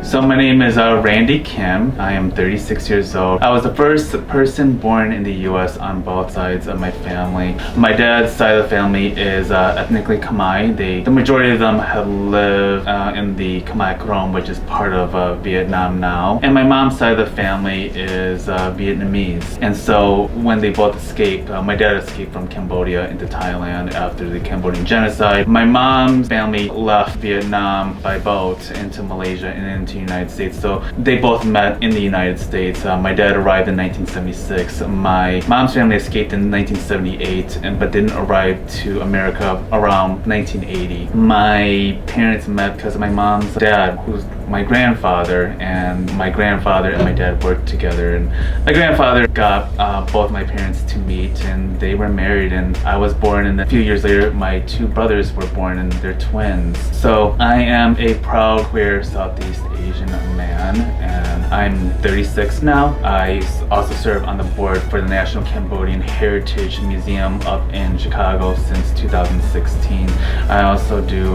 So my name is Randy Kim. I am 36 years old. I was the first person born in the US on both sides of my family. My dad's side of the family is ethnically Khmer. The majority of them have lived in the Qhmer, which is part of Vietnam now. And my mom's side of the family is Vietnamese. And so when they both escaped, my dad escaped from Cambodia into Thailand after the Cambodian genocide. My mom's family left Vietnam by boat into Malaysia and into the United States. So they both met in the United States. My dad arrived in 1976. My mom's family escaped in 1978, but didn't arrive to America around 1980. My parents met because my mom's dad, who's my grandfather, and my grandfather and my dad worked together, and my grandfather got both my parents to meet, and they were married, and I was born, and a few years later my two brothers were born, and they're twins. So I am a proud queer Southeast Asian man, and I'm 36 now. I also serve on the board for the National Cambodian Heritage Museum up in Chicago since 2016. I also do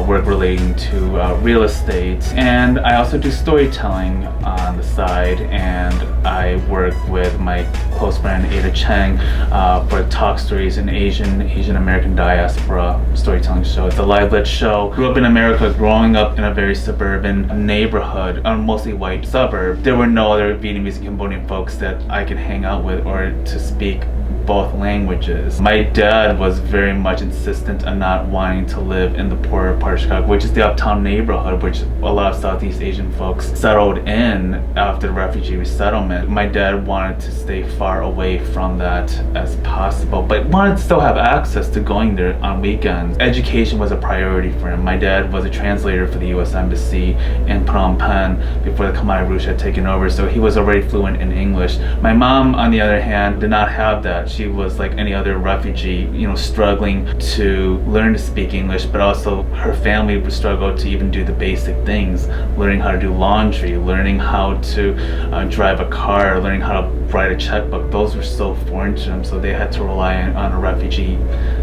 work relating to real estate, and I also do storytelling on the side, and I work with my close friend Ada Cheng for Talk Stories, an Asian American Diaspora Storytelling Show. It's a live-lit show. Grew up in America, growing up in a very suburban neighborhood, a mostly white suburb. There were no other Vietnamese and Cambodian folks that I could hang out with or to speak both languages. My dad was very much insistent on not wanting to live in the poorer part of Chicago, which is the uptown neighborhood, which a lot of Southeast Asian folks settled in after the refugee resettlement. My dad wanted to stay far away from that as possible, but wanted to still have access to going there on weekends. Education was a priority for him. My dad was a translator for the US Embassy in Phnom Penh before the Khmer Rouge had taken over, so he was already fluent in English. My mom, on the other hand, did not have that. She was like any other refugee, struggling to learn to speak English, but also her family would struggle to even do the basic things, learning how to do laundry, learning how to drive a car, learning how to write a checkbook. Those were so foreign to them, so they had to rely on a refugee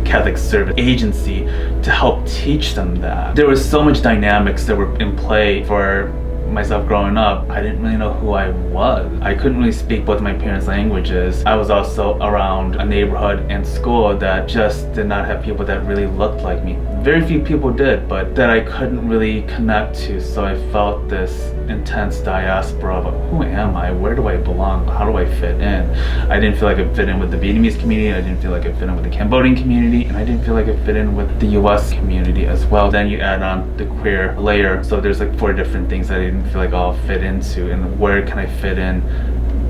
Catholic service agency to help teach them that. There was so much dynamics that were in play for myself growing up. I didn't really know who I was. I couldn't really speak both my parents' languages. I was also around a neighborhood and school that just did not have people that really looked like me. Very few people did, but that I couldn't really connect to, so I felt this intense diaspora of who am I? Where do I belong? How do I fit in? I didn't feel like I fit in with the Vietnamese community, I didn't feel like I fit in with the Cambodian community, and I didn't feel like I fit in with the US community as well. Then you add on the queer layer, so there's like 4 different things that I didn't feel like I'll fit into, and where can I fit in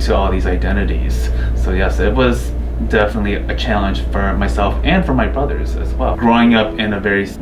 to all these identities? So yes, it was definitely a challenge for myself and for my brothers as well. Growing up in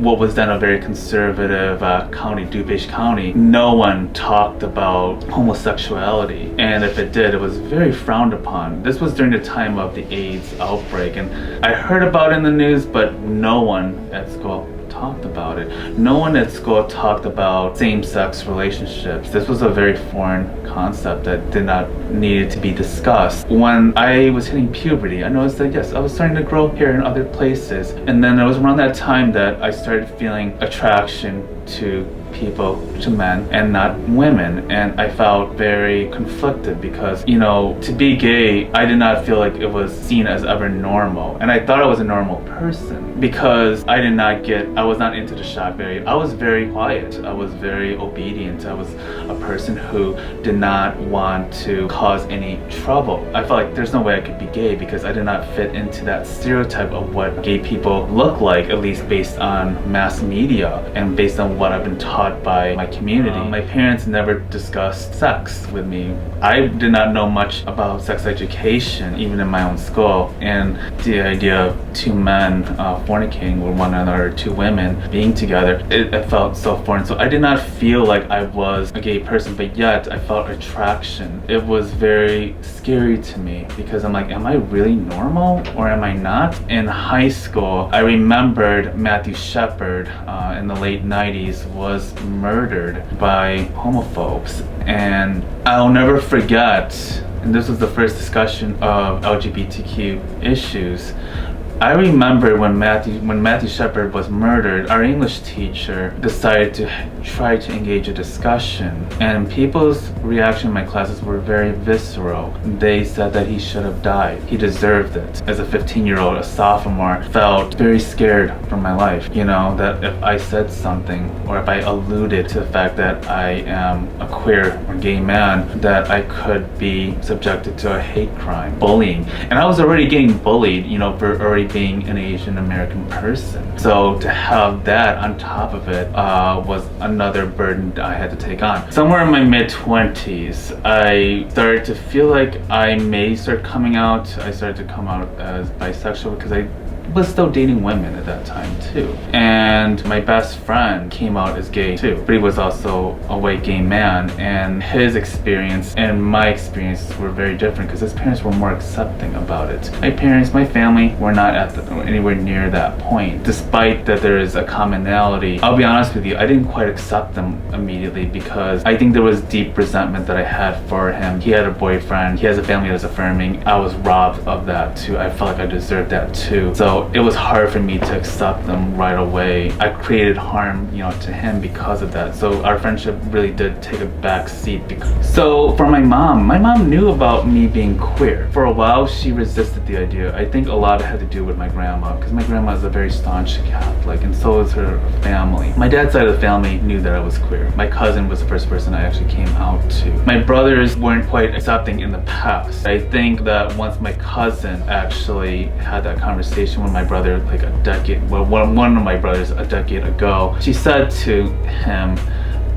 what was then a very conservative county, DuPage County, no one talked about homosexuality, and if it did, it was very frowned upon. This was during the time of the AIDS outbreak, and I heard about it in the news, but no one at school talked about it. No one at school talked about same-sex relationships. This was a very foreign concept that did not need to be discussed. When I was hitting puberty, I noticed that yes, I was starting to grow hair in other places, and then it was around that time that I started feeling attraction to people, to men and not women, and I felt very conflicted because to be gay, I did not feel like it was seen as ever normal, and I thought I was a normal person because I was not into the shock value. I was very quiet, I was very obedient, I was a person who did not want to cause any trouble. I felt like there's no way I could be gay because I did not fit into that stereotype of what gay people look like, at least based on mass media and based on what I've been taught by my community. My parents never discussed sex with me. I did not know much about sex education, even in my own school, and the idea of 2 men fornicating with one another, 2 women being together, it felt so foreign. So I did not feel like I was a gay person, but yet I felt attraction. It was very scary to me because I'm like, am I really normal or am I not? In high school, I remembered Matthew Shepard in the late 90s was murdered by homophobes, and I'll never forget, and this was the first discussion of LGBTQ issues, I remember when Matthew Shepard was murdered, our English teacher decided to try to engage a discussion, and people's reaction in my classes were very visceral. They said that he should have died. He deserved it. As a 15-year-old, a sophomore, felt very scared for my life. You know, that if I said something or if I alluded to the fact that I am a queer or gay man, that I could be subjected to a hate crime, bullying. And I was already getting bullied, you know, for already being an Asian American person. So to have that on top of it was another burden I had to take on. Somewhere in my mid-20s, I started to feel like I may start coming out. I started to come out as bisexual because I was still dating women at that time too. And my best friend came out as gay too, but he was also a white gay man, and his experience and my experiences were very different because his parents were more accepting about it. My family were not anywhere near that point. Despite that there is a commonality, I'll be honest with you, I didn't quite accept them immediately because I think there was deep resentment that I had for him. He had a boyfriend, he has a family that's affirming. I was robbed of that too. I felt like I deserved that too. So it was hard for me to accept them right away. I created harm, you know, to him because of that. So our friendship really did take a back seat. So for my mom knew about me being queer. For a while, she resisted the idea. I think a lot had to do with my grandma, because my grandma is a very staunch Catholic, and so is her family. My dad's side of the family knew that I was queer. My cousin was the first person I actually came out to. My brothers weren't quite accepting in the past. I think that once my cousin actually had that conversation with my brother like one of my brothers a decade ago, she said to him,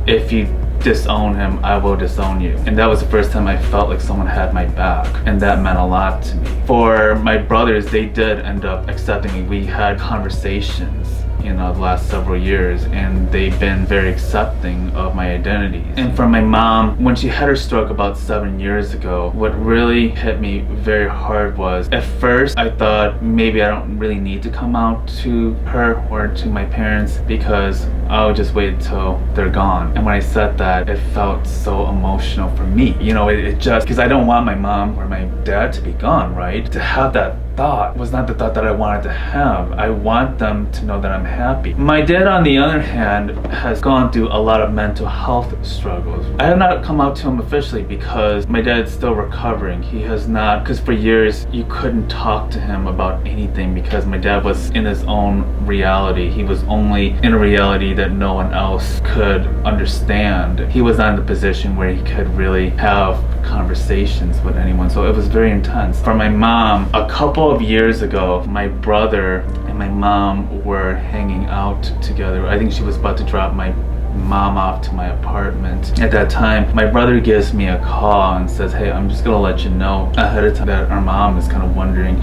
if you disown him, I will disown you. And that was the first time I felt like someone had my back, and that meant a lot to me. For my brothers, they did end up accepting me. We had conversations, you know, the last several years, and they've been very accepting of my identity. And for my mom, when she had her stroke about 7 years ago, what really hit me very hard was, at first I thought maybe I don't really need to come out to her or to my parents because I'll just wait until they're gone. And when I said that, it felt so emotional for me. You know, it just, because I don't want my mom or my dad to be gone, right? To have that thought was not the thought that I wanted to have. I want them to know that I'm happy. My dad, on the other hand, has gone through a lot of mental health struggles. I have not come out to him officially because my dad's still recovering. He has not, because for years you couldn't talk to him about anything because my dad was in his own reality. He was only in a reality that no one else could understand. He was not in the position where he could really have conversations with anyone, so it was very intense. For my mom, a couple of years ago, my brother and my mom were hanging out together. I think she was about to drop my mom off to my apartment. At that time, my brother gives me a call and says, hey, I'm just gonna let you know ahead of time that our mom is kind of wondering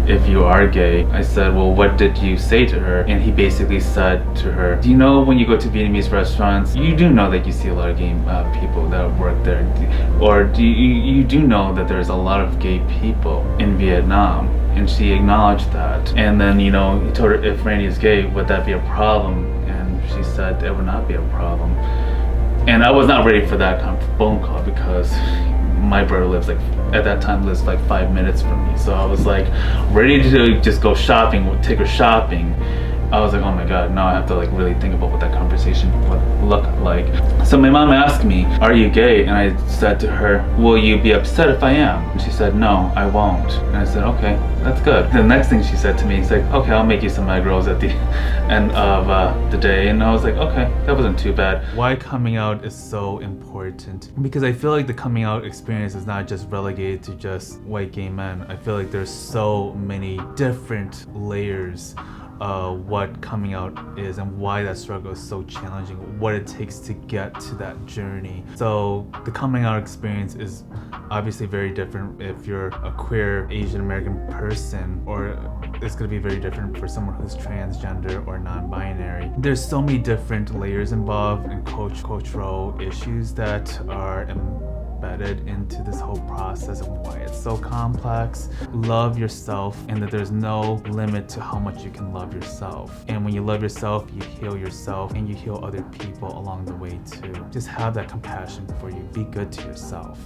if you are gay. I said, well, what did you say to her? And he basically said to her, do you know when you go to Vietnamese restaurants, you do know that you see a lot of gay people that work there, or do you do know that there's a lot of gay people in Vietnam? And she acknowledged that. And then, you know, he told her, if Randy is gay, would that be a problem? She said it would not be a problem. And I was not ready for that kind of phone call because my brother lives at that time lives 5 minutes from me. So I was ready to just go shopping, take her shopping. I was like, oh my God, now I have to really think about what that conversation would look like. So my mom asked me, are you gay? And I said to her, will you be upset if I am? And she said, no, I won't. And I said, okay, that's good. The next thing she said to me is okay, I'll make you some egg rolls at the end of the day. And I was like, okay, that wasn't too bad. Why coming out is so important? Because I feel like the coming out experience is not just relegated to just white gay men. I feel like there's so many different layers what coming out is and why that struggle is so challenging, what it takes to get to that journey. So the coming out experience is obviously very different if you're a queer Asian American person, or it's going to be very different for someone who's transgender or non-binary. There's so many different layers involved and cultural issues that are embedded into this whole process and why it's so complex. Love yourself, and that there's no limit to how much you can love yourself. And when you love yourself, you heal yourself and you heal other people along the way too. Just have that compassion for you. Be good to yourself.